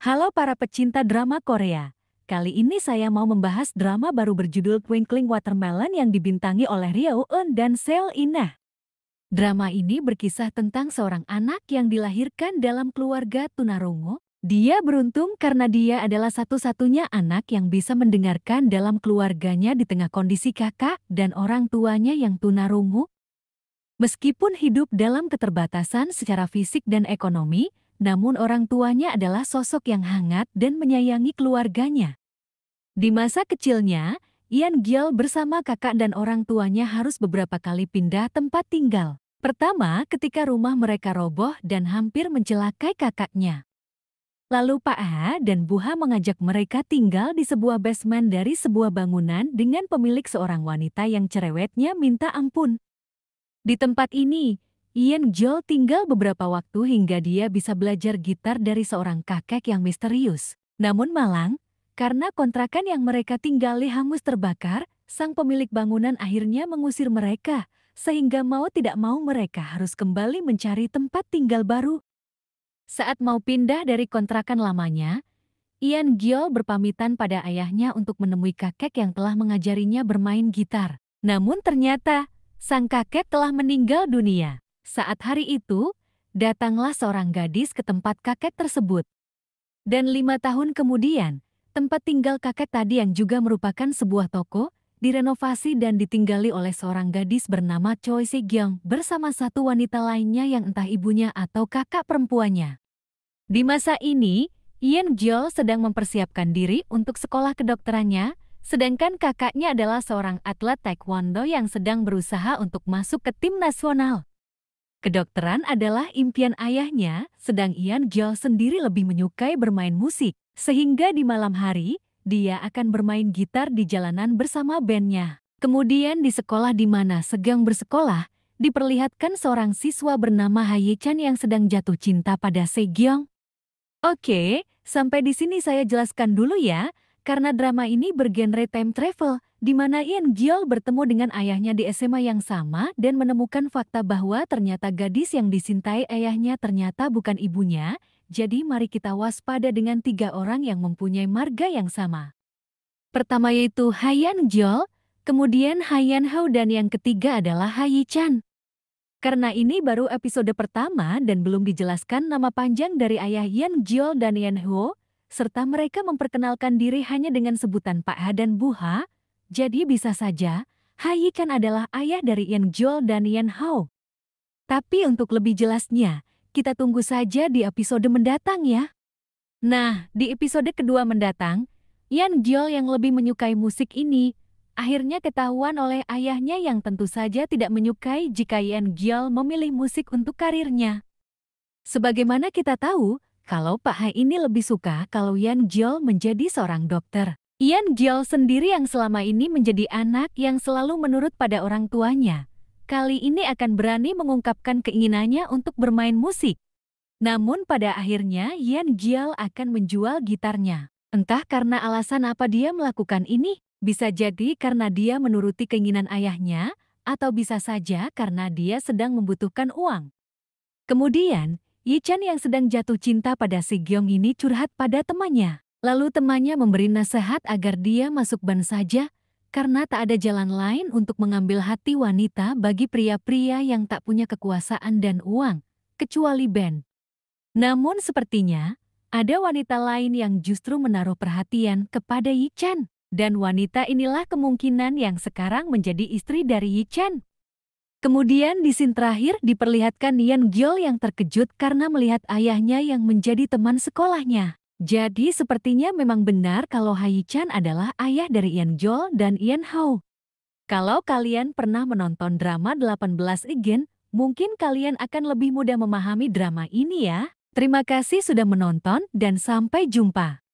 Halo para pecinta drama Korea. Kali ini saya mau membahas drama baru berjudul Twinkling Watermelon yang dibintangi oleh Ryo Eun dan Seo In-na. Drama ini berkisah tentang seorang anak yang dilahirkan dalam keluarga tunarungu. Dia beruntung karena dia adalah satu-satunya anak yang bisa mendengarkan dalam keluarganya di tengah kondisi kakak dan orang tuanya yang tunarungu. Meskipun hidup dalam keterbatasan secara fisik dan ekonomi, namun orang tuanya adalah sosok yang hangat dan menyayangi keluarganya. Di masa kecilnya, Yeon Gyeol bersama kakak dan orang tuanya harus beberapa kali pindah tempat tinggal. Pertama, ketika rumah mereka roboh dan hampir mencelakai kakaknya. Lalu Pak Ha dan Bu Ha mengajak mereka tinggal di sebuah basement dari sebuah bangunan dengan pemilik seorang wanita yang cerewetnya minta ampun. Di tempat ini, Yeon Gyeol tinggal beberapa waktu hingga dia bisa belajar gitar dari seorang kakek yang misterius. Namun malang, karena kontrakan yang mereka tinggali hangus terbakar, sang pemilik bangunan akhirnya mengusir mereka, sehingga mau tidak mau mereka harus kembali mencari tempat tinggal baru. Saat mau pindah dari kontrakan lamanya, Yeon Gyeol berpamitan pada ayahnya untuk menemui kakek yang telah mengajarinya bermain gitar. Namun ternyata, sang kakek telah meninggal dunia. Saat hari itu, datanglah seorang gadis ke tempat kakek tersebut. Dan 5 tahun kemudian, tempat tinggal kakek tadi yang juga merupakan sebuah toko, direnovasi dan ditinggali oleh seorang gadis bernama Choi Si-gyung bersama satu wanita lainnya yang entah ibunya atau kakak perempuannya. Di masa ini, Yeon Gyeol sedang mempersiapkan diri untuk sekolah kedokterannya, sedangkan kakaknya adalah seorang atlet taekwondo yang sedang berusaha untuk masuk ke tim nasional. Kedokteran adalah impian ayahnya, sedang Yeon Gyeol sendiri lebih menyukai bermain musik, sehingga di malam hari, dia akan bermain gitar di jalanan bersama bandnya. Kemudian di sekolah di mana sedang bersekolah, diperlihatkan seorang siswa bernama Ha Ye-chan yang sedang jatuh cinta pada Se-gyung. Oke, sampai di sini saya jelaskan dulu ya, karena drama ini bergenre time travel, di mana Yeon Gyeol bertemu dengan ayahnya di SMA yang sama dan menemukan fakta bahwa ternyata gadis yang dicintai ayahnya ternyata bukan ibunya, jadi mari kita waspada dengan 3 orang yang mempunyai marga yang sama. Pertama yaitu Ha Yeon-gyeol, kemudian Ha Yeon-ho dan yang ketiga adalah Ha Ye-chan. Karena ini baru episode pertama dan belum dijelaskan nama panjang dari ayah Yeon Gyeol dan Yeon-ho, serta mereka memperkenalkan diri hanya dengan sebutan Pak Ha dan Bu Ha, jadi bisa saja Ha Ye-chan adalah ayah dari Yeon Gyeol dan Yeon-ho. Tapi untuk lebih jelasnya, kita tunggu saja di episode mendatang ya. Nah, di episode kedua mendatang, Yeon Gyeol yang lebih menyukai musik ini, akhirnya ketahuan oleh ayahnya yang tentu saja tidak menyukai jika Yeon Gyeol memilih musik untuk karirnya. Sebagaimana kita tahu, kalau Pak Ha ini lebih suka kalau Yeon Gyeol menjadi seorang dokter. Yeon Gyeol sendiri yang selama ini menjadi anak yang selalu menurut pada orang tuanya, kali ini akan berani mengungkapkan keinginannya untuk bermain musik. Namun pada akhirnya Yeon Gyeol akan menjual gitarnya. Entah karena alasan apa dia melakukan ini, bisa jadi karena dia menuruti keinginan ayahnya, atau bisa saja karena dia sedang membutuhkan uang. Kemudian, Ye-chan yang sedang jatuh cinta pada Se-gyung ini curhat pada temannya. Lalu temannya memberi nasihat agar dia masuk band saja, karena tak ada jalan lain untuk mengambil hati wanita bagi pria-pria yang tak punya kekuasaan dan uang, kecuali band. Namun sepertinya, ada wanita lain yang justru menaruh perhatian kepada Ye-chan. Dan wanita inilah kemungkinan yang sekarang menjadi istri dari Ye-chan. Kemudian di scene terakhir diperlihatkan Yeon Gyeol yang terkejut karena melihat ayahnya yang menjadi teman sekolahnya. Jadi sepertinya memang benar kalau Ha Ye-chan adalah ayah dari Yeon Gyeol dan Yeon-ho. Kalau kalian pernah menonton drama 18 Again, mungkin kalian akan lebih mudah memahami drama ini ya. Terima kasih sudah menonton dan sampai jumpa.